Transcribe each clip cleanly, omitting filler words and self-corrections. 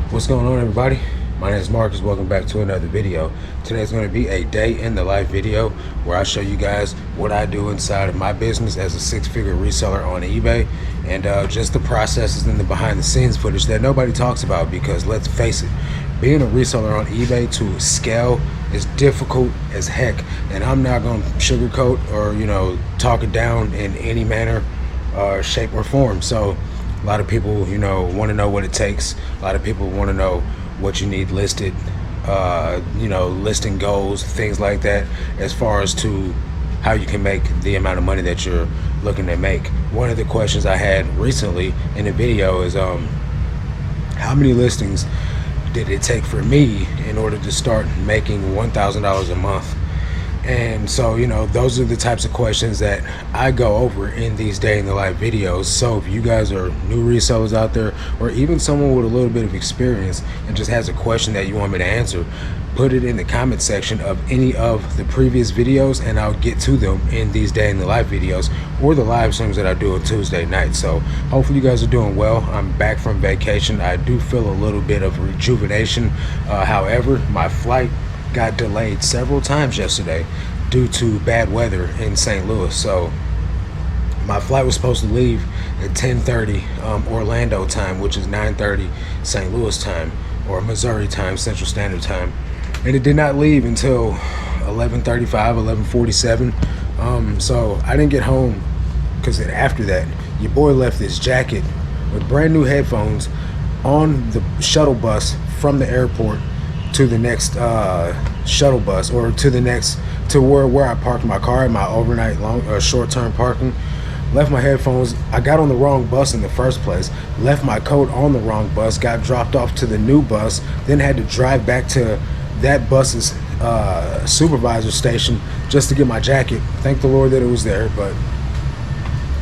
What's going on, everybody? My name is Marcus. Welcome back to another video. Today's going to be a day in the life video where I show you guys what I do inside of my business as a six-figure reseller on eBay, and just the processes and the behind the scenes footage that nobody talks about, because let's face it, being a reseller on eBay to scale is difficult as heck, and I'm not going to sugarcoat or talk it down in any manner, shape or form. So a lot of people want to know what it takes. A lot of people want to know what you need listed, listing goals, things like that, as far as to how you can make the amount of money that you're looking to make. One of the questions I had recently in a video is how many listings did it take for me in order to start making $1,000 a month? And so those are the types of questions that I go over in these day in the life videos. So if you guys are new resellers out there, or even someone with a little bit of experience and just has a question that you want me to answer, put it in the comment section of any of the previous videos, and I'll get to them in these day in the life videos or the live streams that I do on Tuesday night. So hopefully you guys are doing well. I'm back from vacation. I do feel a little bit of rejuvenation. However, my flight got delayed several times yesterday due to bad weather in St. Louis. So my flight was supposed to leave at 10:30 Orlando time, which is 9:30 St. Louis time, or Missouri time, Central Standard Time, and it did not leave until 11:35, 11:47. So I didn't get home, because after that your boy left this jacket with brand new headphones on the shuttle bus from the airport to the next shuttle bus, or to where I parked my car in my overnight short-term parking. Left my headphones. I got on the wrong bus in the first place, left my coat on the wrong bus, got dropped off to the new bus, then had to drive back to that bus's supervisor station just to get my jacket. Thank the Lord that it was there, but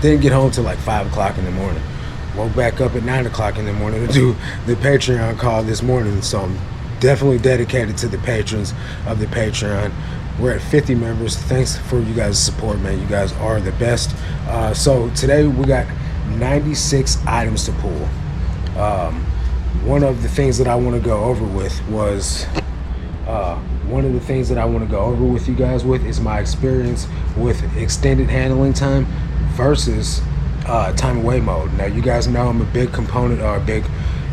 didn't get home till like 5 o'clock in the morning. Woke back up at 9 o'clock in the morning to do the Patreon call this morning. So I'm definitely dedicated to the patrons of the Patreon. We're at 50 members. Thanks for you guys' support, man. You guys are the best. So today we got 96 items to pull. One of the things that I want to go over with you guys is my experience with extended handling time versus time away mode. Now, you guys know I'm a big component,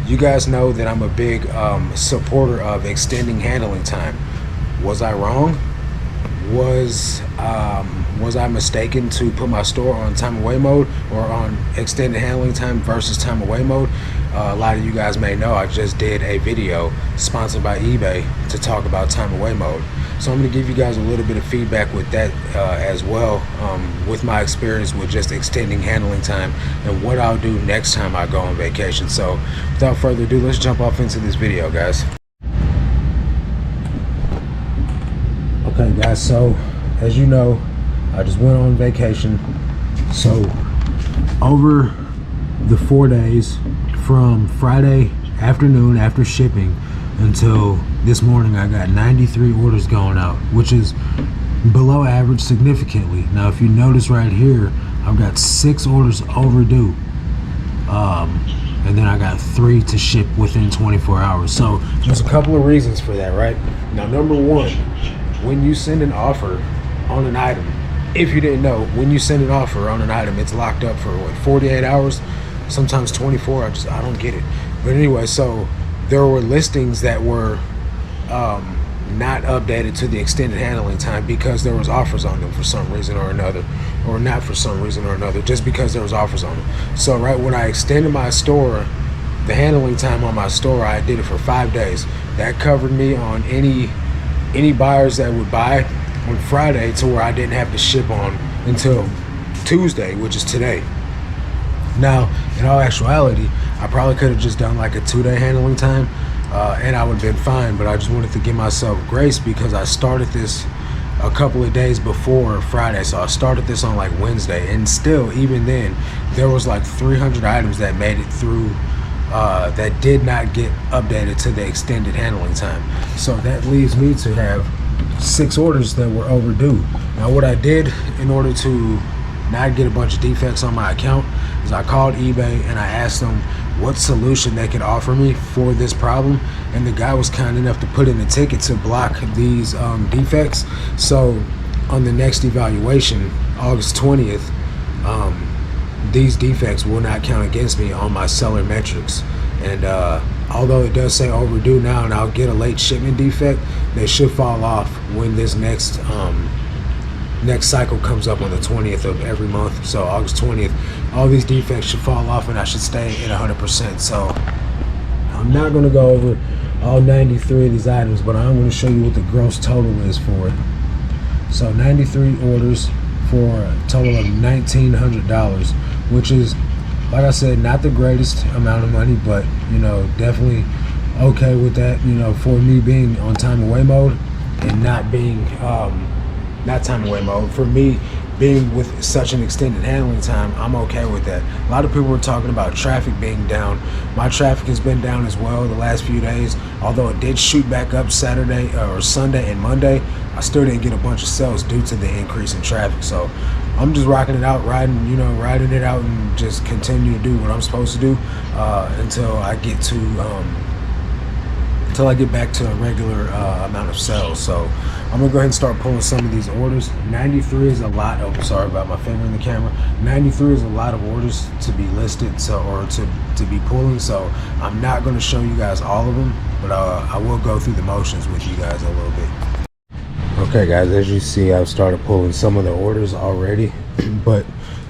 you guys know that I'm a big supporter of extending handling time. Was I wrong? Was I mistaken to put my store on time away mode or on extended handling time versus time away mode? A lot of you guys may know I just did a video sponsored by eBay to talk about time away mode. So I'm going to give you guys a little bit of feedback with that as well, with my experience with just extending handling time and what I'll do next time I go on vacation. So without further ado, let's jump off into this video, guys. Okay, guys, so as you know, I just went on vacation. So over the 4 days from Friday afternoon after shipping until this morning, I got 93 orders going out, which is below average significantly. Now, if you notice right here, I've got 6 orders overdue, and then I got 3 to ship within 24 hours. So there's a couple of reasons for that, right? Now, number one, when you send an offer on an item, if you didn't know, when you send an offer on an item, it's locked up for what, 48 hours, sometimes 24. I don't get it. But anyway, so there were listings that were not updated to the extended handling time because there was offers on them for some reason or another, or not for some reason or another, just because there was offers on them. So right when I extended my store, the handling time on my store, I did it for 5 days. That covered me on any buyers that would buy on Friday, to where I didn't have to ship on until Tuesday, which is today. Now, in all actuality, I probably could have just done like a 2-day handling time, and I would have been fine, but I just wanted to give myself grace because I started this a couple of days before Friday. So I started this on like Wednesday, and still, even then, there was like 300 items that made it through that did not get updated to the extended handling time. So that leaves me to have 6 orders that were overdue. Now, what I did in order to not get a bunch of defects on my account is I called eBay and I asked them what solution they could offer me for this problem, and the guy was kind enough to put in a ticket to block these defects. So on the next evaluation, August 20th, these defects will not count against me on my seller metrics. And although it does say overdue now and I'll get a late shipment defect, they should fall off when this next cycle comes up on the 20th of every month. So August 20th, all these defects should fall off and I should stay at 100%. So I'm not going to go over all 93 of these items, but I'm going to show you what the gross total is for it. So 93 orders for a total of $1,900, which is, like I said, not the greatest amount of money, but you know, definitely okay with that. You know, for me being on time away mode and not being not time away mode, for me being with such an extended handling time, I'm okay with that. A lot of people were talking about traffic being down. My traffic has been down as well the last few days, although it did shoot back up Saturday or Sunday and Monday. I still didn't get a bunch of sales due to the increase in traffic. So I'm just rocking it out, riding it out, and just continue to do what I'm supposed to do until I get back to a regular amount of sales. So I'm gonna go ahead and start pulling some of these orders. 93 is a lot of, sorry about my finger in the camera, 93 is a lot of orders to be listed, or to be pulling. So I'm not gonna show you guys all of them, but I will go through the motions with you guys a little bit. Okay guys, as you see, I've started pulling some of the orders already, but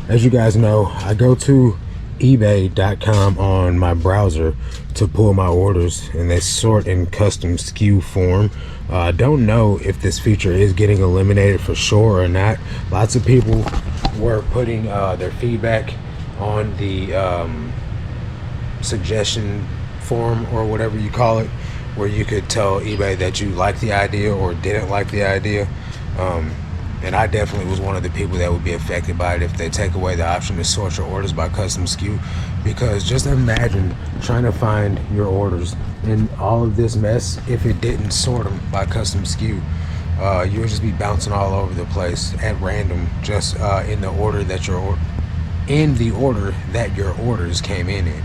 as you guys know, I go to ebay.com on my browser to pull my orders, and they sort in custom SKU form. I don't know if this feature is getting eliminated for sure or not. Lots of people were putting their feedback on the suggestion form, or whatever you call it, where you could tell eBay that you liked the idea or didn't like the idea. And I definitely was one of the people that would be affected by it if they take away the option to sort your orders by custom SKU. Because just imagine trying to find your orders in all of this mess if it didn't sort them by custom SKU. You would just be bouncing all over the place at random, just in the order that your orders came in.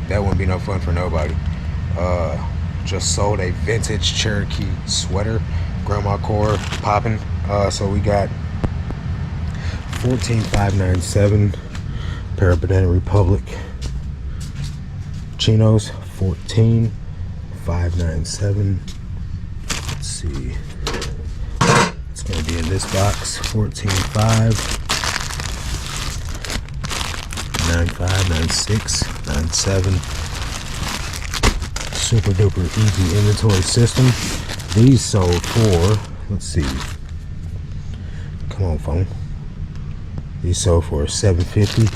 That wouldn't be no fun for nobody. Just sold a vintage Cherokee sweater, grandma core popping. So we got 14,597 pair of Banana Republic chinos. 14,597. Let's see, it's gonna be in this box. 14,5, 95, 96, 97. Super duper easy inventory system. These sold for, let's see, come on phone, these sold for $750.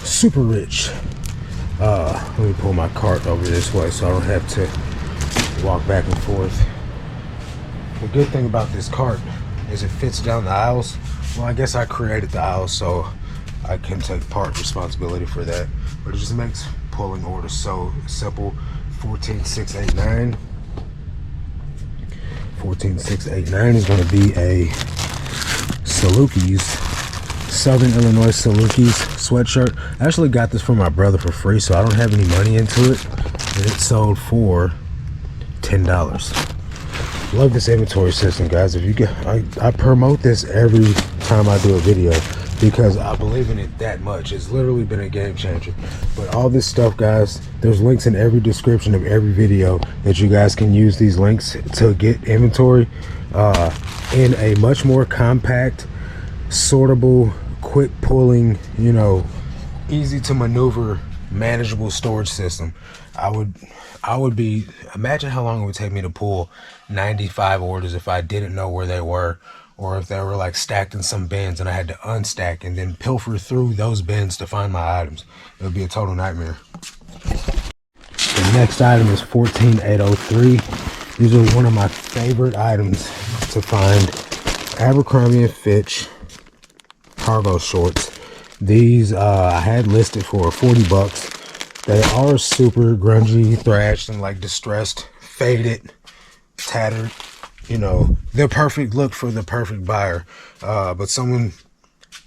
Super rich. Let me pull my cart over this way so I don't have to walk back and forth. The good thing about this cart is it fits down the aisles. Well, I guess I created the aisles, so I can take part responsibility for that, but it just makes pulling orders so simple. 14,689. 14,689 is going to be a Salukis, Southern Illinois Salukis sweatshirt. I actually got this from my brother for free, so I don't have any money into it, and it sold for $10. Love this inventory system, guys. If you get, I promote this every time I do a video because I believe in it that much. It's literally been a game changer. But all this stuff, guys, there's links in every description of every video that you guys can use these links to get inventory in a much more compact, sortable, quick pulling, you know, easy to maneuver, manageable storage system. I would be, imagine how long it would take me to pull 95 orders if I didn't know where they were, or if they were like stacked in some bins and I had to unstack and then pilfer through those bins to find my items. It would be a total nightmare. The next item is 14,803. These are one of my favorite items to find. Abercrombie & Fitch cargo shorts. These I had listed for 40 bucks. They are super grungy, thrashed, and like distressed, faded, tattered. You know, the perfect look for the perfect buyer. But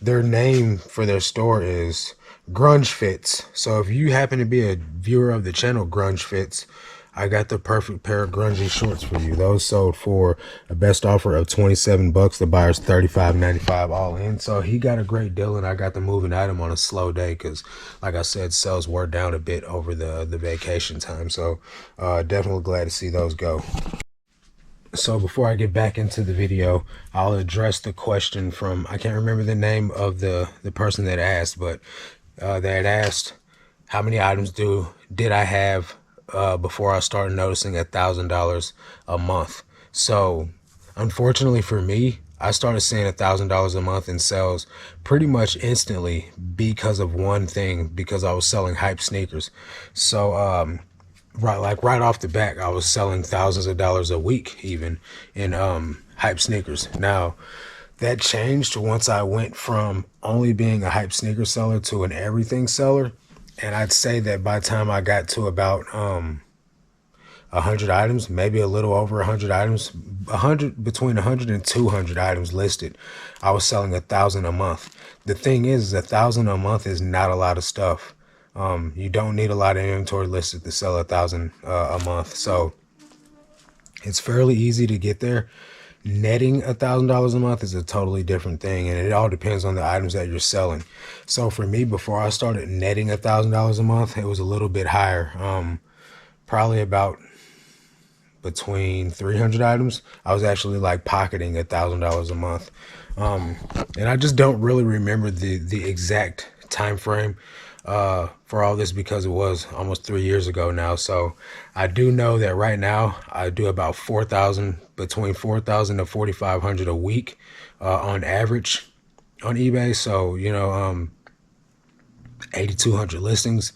their name for their store is grunge fits. So if you happen to be a viewer of the channel Grunge Fits, I got the perfect pair of grungy shorts for you. Those sold for a best offer of 27 bucks. The buyer's $35.95 all in. So he got a great deal, and I got the moving item on a slow day because, like I said, sales were down a bit over the vacation time. So definitely glad to see those go. So before I get back into the video, I'll address the question from, I can't remember the name of the person that asked, but they had asked how many items did I have before I started noticing $1,000 a month. So unfortunately for me, I started seeing $1,000 a month in sales pretty much instantly because of one thing, because I was selling hype sneakers. So right off the bat, I was selling thousands of dollars a week even in hype sneakers. Now that changed once I went from only being a hype sneaker seller to an everything seller. And I'd say that by the time I got to about 100 items, maybe a little over 100 items, between 100 and 200 items listed, I was selling 1,000 a month. The thing is 1,000 a month is not a lot of stuff. You don't need a lot of inventory listed to sell 1,000 a month. So it's fairly easy to get there. Netting $1,000 a month is a totally different thing, and it all depends on the items that you're selling. So for me, before I started netting $1,000 a month, it was a little bit higher, probably about between 300 items. I was actually like pocketing $1,000 a month, and I just don't really remember the exact time frame for all this because it was almost 3 years ago now. So I do know that right now I do about 4,000, between 4,000 to 4,500 a week on average on eBay. So, you know, 8,200 listings,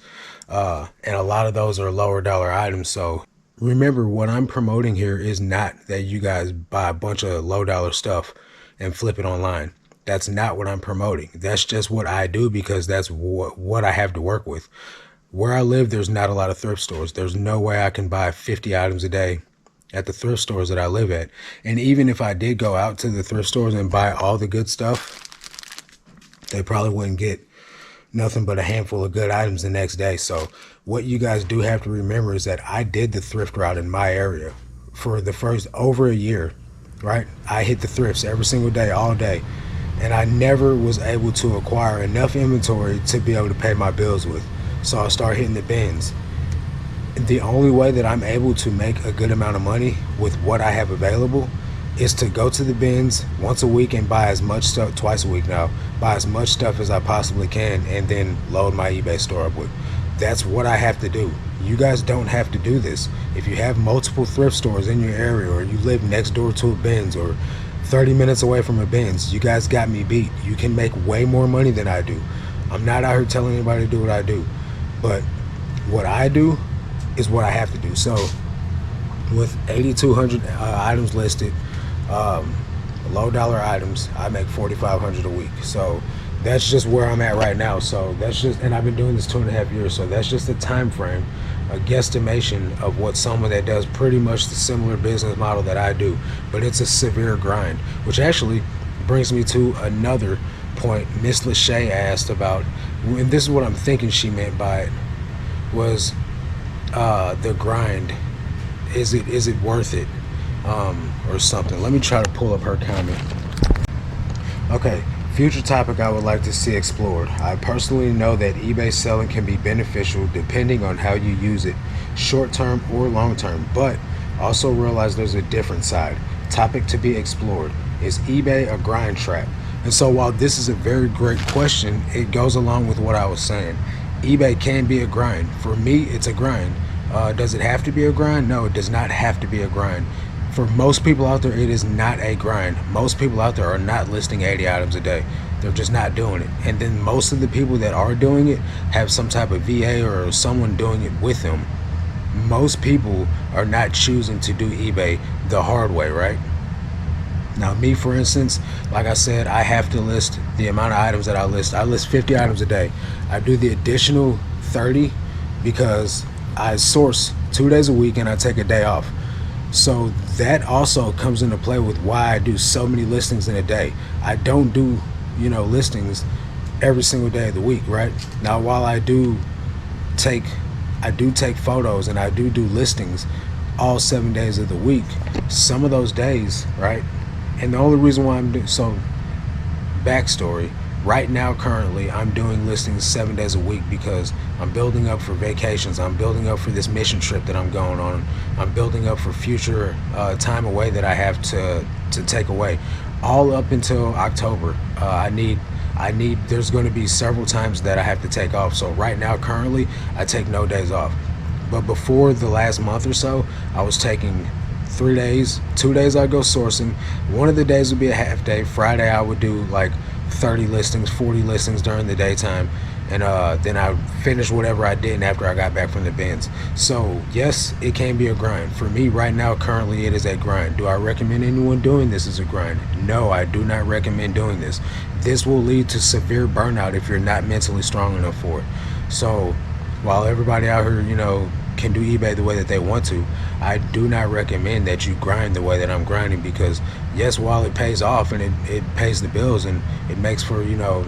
and a lot of those are lower dollar items. So remember, what I'm promoting here is not that you guys buy a bunch of low dollar stuff and flip it online. That's not what I'm promoting. That's just what I do because that's what I have to work with. Where I live, there's not a lot of thrift stores. There's no way I can buy 50 items a day at the thrift stores that I live at. And even if I did go out to the thrift stores and buy all the good stuff, they probably wouldn't get nothing but a handful of good items the next day. So what you guys do have to remember is that I did the thrift route in my area for the first over a year, right? I hit the thrifts every single day, all day. And I never was able to acquire enough inventory to be able to pay my bills with. So I started hitting the bins. The only way that I'm able to make a good amount of money with what I have available is to go to the bins once a week and buy as much stuff, twice a week now, buy as much stuff as I possibly can, and then load my eBay store up with. That's what I have to do. You guys don't have to do this. If you have multiple thrift stores in your area, or you live next door to a Ben's, or 30 minutes away from a Ben's, you guys got me beat. You can make way more money than I do. I'm not out here telling anybody to do what I do, but what I do is what I have to do. So with 8,200 items listed, low dollar items, I make 4,500 a week. So that's just where I'm at right now. So that's just, and I've been doing this 2.5 years. So that's just a time frame, a guesstimation of what someone that does pretty much the similar business model that I do, but it's a severe grind, which actually brings me to another point. Miss Lachey asked about, and this is what I'm thinking she meant by it, was the grind. Is it worth it, or something? Let me try to pull up her comment. Okay. Future topic I would like to see explored. I personally know that eBay selling can be beneficial depending on how you use it, short term or long term, but also realize there's a different side. Topic to be explored. Is eBay a grind trap? And so while this is a very great question, it goes along with what I was saying. eBay can be a grind. For me, it's a grind. Does it have to be a grind? No, it does not have to be a grind. For most people out there, it is not a grind. Most people out there are not listing 80 items a day. They're just not doing it. And then most of the people that are doing it have some type of VA or someone doing it with them. Most people are not choosing to do eBay the hard way, right? Now me, for instance, like I said, I have to list the amount of items that I list. I list 50 items a day. I do the additional 30 because I source 2 days a week and I take a day off. So that also comes into play with why I do so many listings in a day. I don't do, listings every single day of the week, right? Now, while I do take photos and I do listings all 7 days of the week, some of those days, right? And the only reason why I'm doing so, backstory, right now currently I'm doing listings 7 days a week because I'm building up for vacations, I'm building up for this mission trip that I'm going on, I'm building up for future time away that I have to take away, all up until October. There's going to be several times that I have to take off. So right now currently I take no days off, but before the last month or so I was taking 3 days. 2 days I'd go sourcing, one of the days would be a half day. Friday I would do like 30 listings, 40 listings during the daytime, and then I would finish whatever I did after I got back from the bins. So yes, it can be a grind. For me right now currently it is a grind. Do I recommend anyone doing this as a grind? No, I do not recommend doing this. This will lead to severe burnout if you're not mentally strong enough for it. So while everybody out here, you know, can do eBay the way that they want to, I do not recommend that you grind the way that I'm grinding, because yes, while it pays off and it pays the bills and it makes for, you know,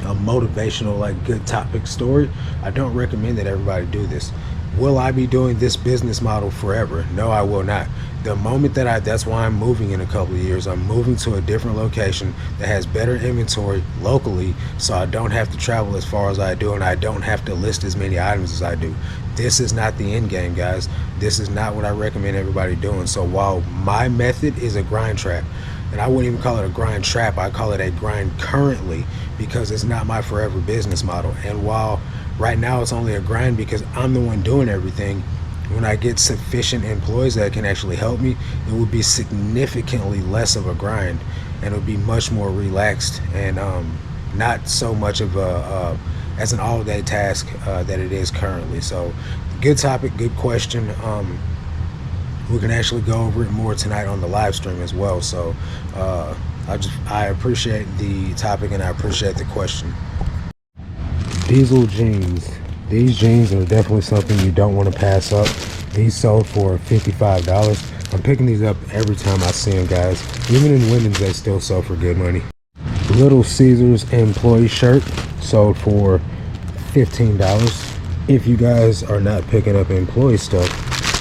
a motivational, like, good topic story, I don't recommend that everybody do this. Will I be doing this business model forever? No, I will not. The moment that that's why I'm moving in a couple of years. I'm moving to a different location that has better inventory locally, so I don't have to travel as far as I do, and I don't have to list as many items as I do. This is not the end game, guys. This is not what I recommend everybody doing. So while my method is a grind trap, and I wouldn't even call it a grind trap, I call it a grind currently, because it's not my forever business model. And while right now it's only a grind because I'm the one doing everything, when I get sufficient employees that can actually help me, it would be significantly less of a grind, and it would be much more relaxed and not so much of a as an all-day task that it is currently. So good topic, good question. We can actually go over it more tonight on the live stream as well. So I appreciate the topic and I appreciate the question. Diesel jeans. These jeans are definitely something you don't want to pass up. These sold for $55. I'm picking these up every time I see them, guys. Even in women's, they still sell for good money. Little Caesars employee shirt sold for $15. If you guys are not picking up employee stuff,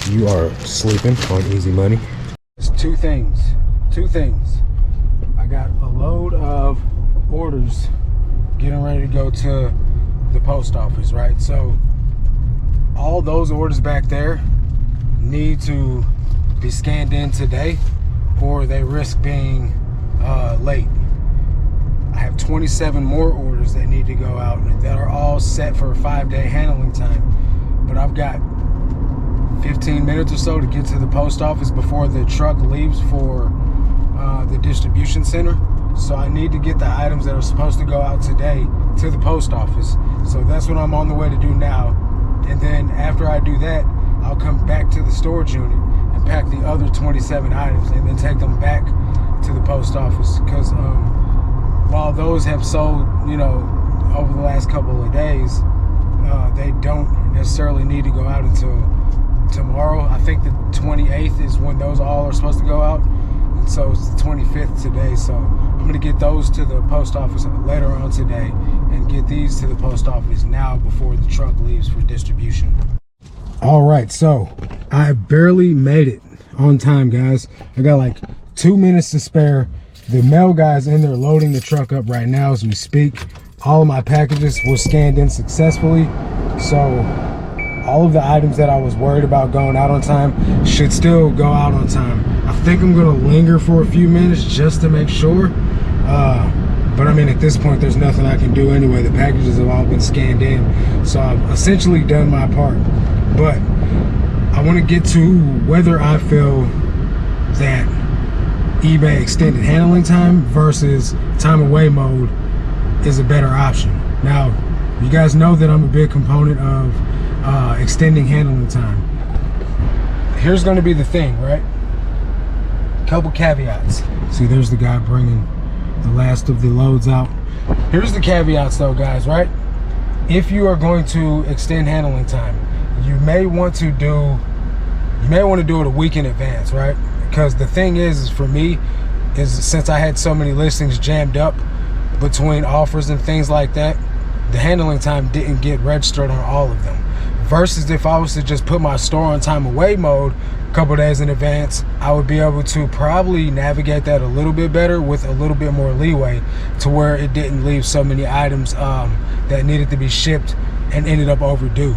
you are sleeping on easy money. There's two things. I got a load of orders getting ready to go to the post office, right? So all those orders back there need to be scanned in today, or they risk being late. I have 27 more orders that need to go out that are all set for a 5-day handling time, but I've got 15 minutes or so to get to the post office before the truck leaves for the distribution center. So I need to get the items that are supposed to go out today to the post office. So that's what I'm on the way to do now. And then after I do that, I'll come back to the storage unit and pack the other 27 items and then take them back to the post office. Because while those have sold, you know, over the last couple of days, they don't necessarily need to go out until tomorrow. I think the 28th is when those all are supposed to go out. And so it's the 25th today. So I'm going to get those to the post office later on today and get these to the post office now before the truck leaves for distribution. All right, so I barely made it on time, guys. I got like 2 minutes to spare. The mail guy's in there loading the truck up right now as we speak. All of my packages were scanned in successfully. So all of the items that I was worried about going out on time should still go out on time. I think I'm gonna linger for a few minutes just to make sure. But I mean, at this point, there's nothing I can do anyway. The packages have all been scanned in. So I've essentially done my part. But I wanna get to whether I feel that eBay extended handling time versus time away mode is a better option. Now, you guys know that I'm a big component of extending handling time. Here's going to be the thing, right? Couple caveats. See, there's the guy bringing the last of the loads out. Here's the caveats though, guys, right? If you are going to extend handling time, you may want to do it a week in advance, right? Because the thing is for me, is since I had so many listings jammed up, between offers and things like that, the handling time didn't get registered on all of them. Versus if I was to just put my store on time away mode a couple days in advance, I would be able to probably navigate that a little bit better with a little bit more leeway, to where it didn't leave so many items that needed to be shipped and ended up overdue.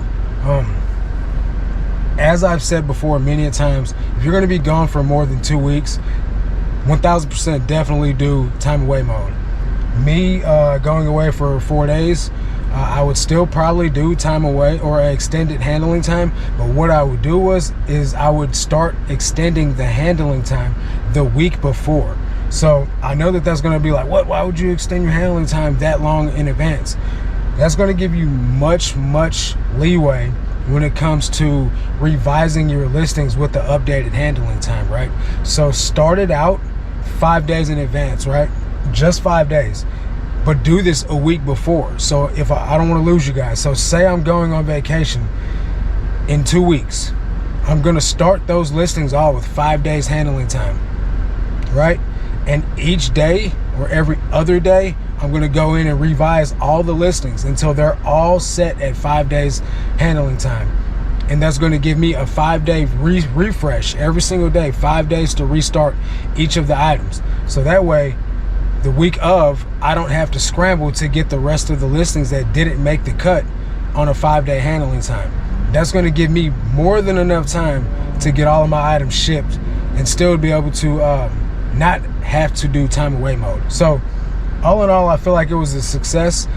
As I've said before many a times, if you're going to be gone for more than 2 weeks, 1000% definitely do time away mode. Me going away for 4 days, I would still probably do time away or extended handling time, but what I would do is I would start extending the handling time the week before. So I know that that's going to be like, what? Why would you extend your handling time that long in advance? That's going to give you much leeway when it comes to revising your listings with the updated handling time, right? So start it out 5 days in advance, right? Just 5 days. But do this a week before. So if I don't want to lose you guys. So say I'm going on vacation in 2 weeks. I'm going to start those listings all with 5 days handling time, right? And each day or every other day, I'm going to go in and revise all the listings until they're all set at 5 days handling time. And that's going to give me a 5-day refresh every single day, 5 days to restart each of the items. So that way, the week of, I don't have to scramble to get the rest of the listings that didn't make the cut on a 5-day handling time. That's going to give me more than enough time to get all of my items shipped and still be able to not have to do time away mode. So all in all, I feel like it was a success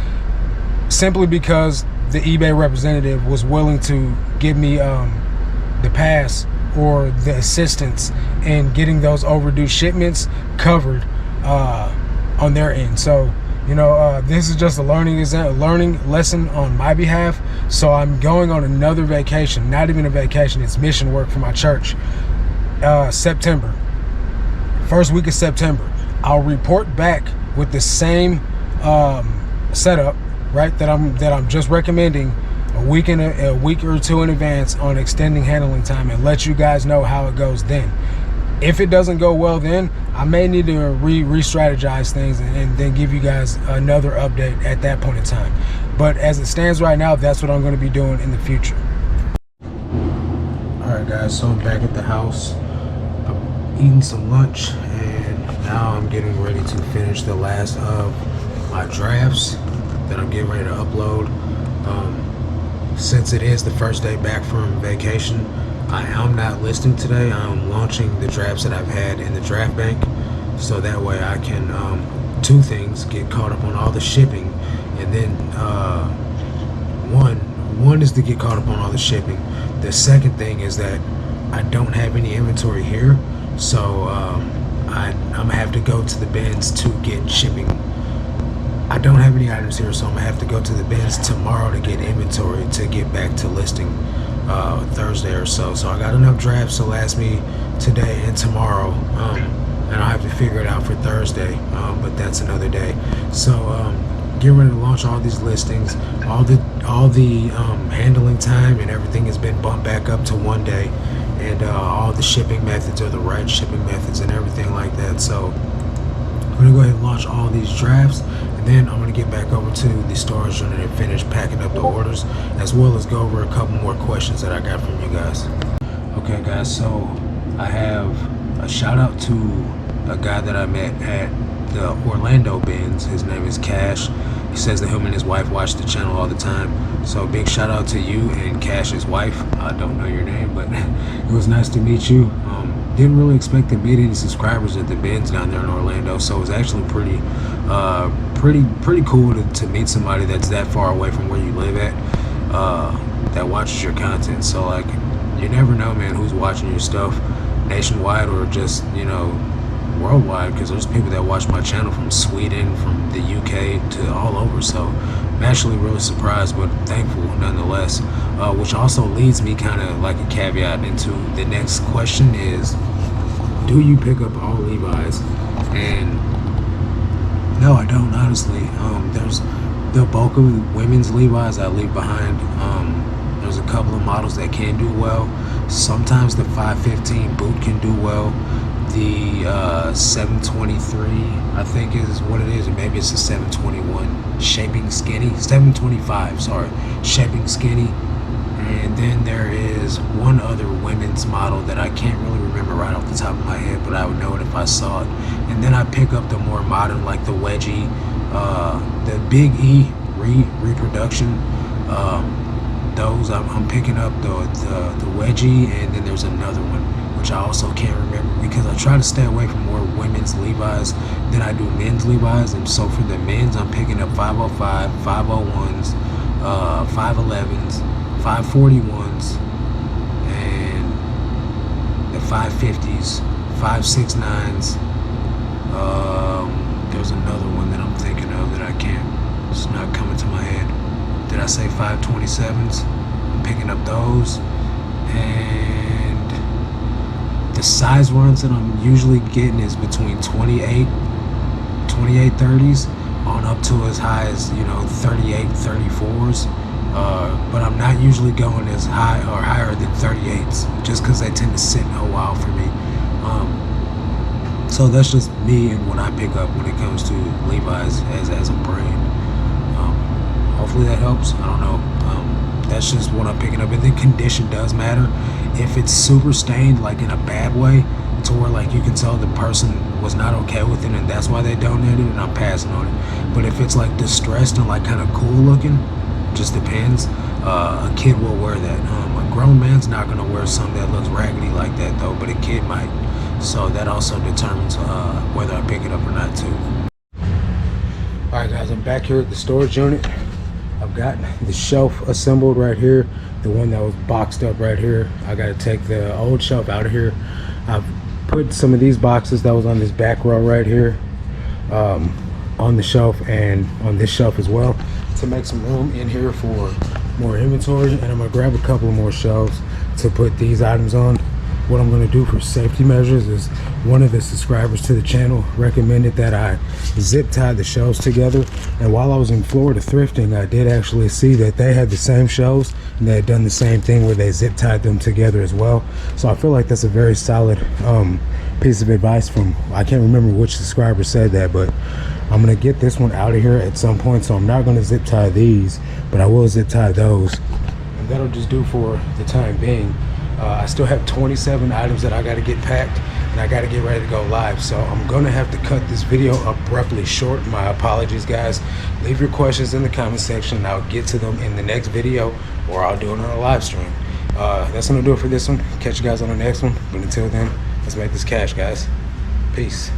simply because the eBay representative was willing to give me the pass or the assistance in getting those overdue shipments covered on their end. So, you know, this is just a learning lesson on my behalf. So I'm going on another vacation, not even a vacation, it's mission work for my church. September, first week of September, I'll report back with the same setup, right, that I'm just recommending a week or two in advance on extending handling time, and let you guys know how it goes then. If it doesn't go well then, I may need to re-strategize things and then give you guys another update at that point in time. But as it stands right now, that's what I'm going to be doing in the future. Alright guys, so I'm back at the house. I'm eating some lunch, and now I'm getting ready to finish the last of my drafts that I'm getting ready to upload. Since it is the first day back from vacation, I am not listing today. I'm launching the drafts that I've had in the draft bank, so that way I can two things: get caught up on all the shipping, and then one is to get caught up on all the shipping. The second thing is that I don't have any inventory here, so I'm gonna have to go to the bins to get shipping. I don't have any items here, so I'm gonna have to go to the bins tomorrow to get inventory to get back to listing Thursday or so. So I got enough drafts to last me today and tomorrow, and I'll have to figure it out for Thursday, but that's another day. So get ready to launch all these listings. All the handling time and everything has been bumped back up to 1 day, and all the shipping methods are the right shipping methods and everything like that. So I'm gonna go ahead and launch all these drafts, and then I'm gonna get back over to the storage unit and finish packing up the orders, as well as go over a couple more questions that I got from you guys. Okay guys, so I have a shout out to a guy that I met at the Orlando bins. His name is Cash. He says that him and his wife watch the channel all the time. So big shout out to you and Cash's wife. I don't know your name, but it was nice to meet you. Didn't really expect to meet any subscribers at the bins down there in Orlando, so it was actually pretty cool to meet somebody that's that far away from where you live at, that watches your content. So like, you never know, man, who's watching your stuff nationwide or just, you know, worldwide, because there's people that watch my channel from Sweden, from the UK, to all over. So I'm actually really surprised, but thankful nonetheless, which also leads me kind of like a caveat into the next question is, do you pick up all Levi's? And no, I don't, honestly. There's the bulk of the women's Levi's I leave behind. There's a couple of models that can do well. Sometimes the 515 boot can do well. the 723, I think is what it is, or maybe it's a 721 shaping skinny, 725, sorry, shaping skinny. And then there is one other women's model that I can't really remember right off the top of my head, but I would know it if I saw it. And then I pick up the more modern, like the wedgie, the Big E reproduction. Those I'm picking up the wedgie, and then there's another one which I also can't remember, because I try to stay away from more women's Levi's than I do men's Levi's. And so for the men's, I'm picking up 505, 501s, 511s, 541s, and the 550s, 569s. There's another one that I'm thinking of that I can't, it's not coming to my head. Did I say 527s? I'm picking up those. And the size runs that I'm usually getting is between 28 30s on up to as high as, 38 34s. But I'm not usually going as high or higher than 38s, just because they tend to sit a while for me. So that's just me and what I pick up when it comes to Levi's as a brand. Hopefully that helps. I don't know. That's just what I'm picking up. And then condition does matter. If it's super stained, like in a bad way, to where like you can tell the person was not okay with it and that's why they donated it, and I'm passing on it. But if it's like distressed and like kind of cool looking, just depends. A kid will wear that. A grown man's not gonna wear something that looks raggedy like that though, but a kid might. So that also determines whether I pick it up or not too. Alright guys, I'm back here at the storage unit. I've got the shelf assembled right here, the one that was boxed up right here. I got to take the old shelf out of here. I've put some of these boxes that was on this back row right here on the shelf and on this shelf as well, to make some room in here for more inventory. And I'm gonna grab a couple of more shelves to put these items on. What I'm going to do for safety measures is, one of the subscribers to the channel recommended that I zip tie the shelves together, and while I was in Florida thrifting, I did actually see that they had the same shelves and they had done the same thing where they zip tied them together as well. So I feel like that's a very solid piece of advice from, I can't remember which subscriber said that, but I'm going to get this one out of here at some point. So I'm not going to zip tie these, but I will zip tie those, and that'll just do for the time being. I still have 27 items that I got to get packed, and I got to get ready to go live. So I'm going to have to cut this video abruptly short. My apologies, guys. Leave your questions in the comment section, and I'll get to them in the next video, or I'll do it on a live stream. That's going to do it for this one. Catch you guys on the next one. But until then, let's make this cash, guys. Peace.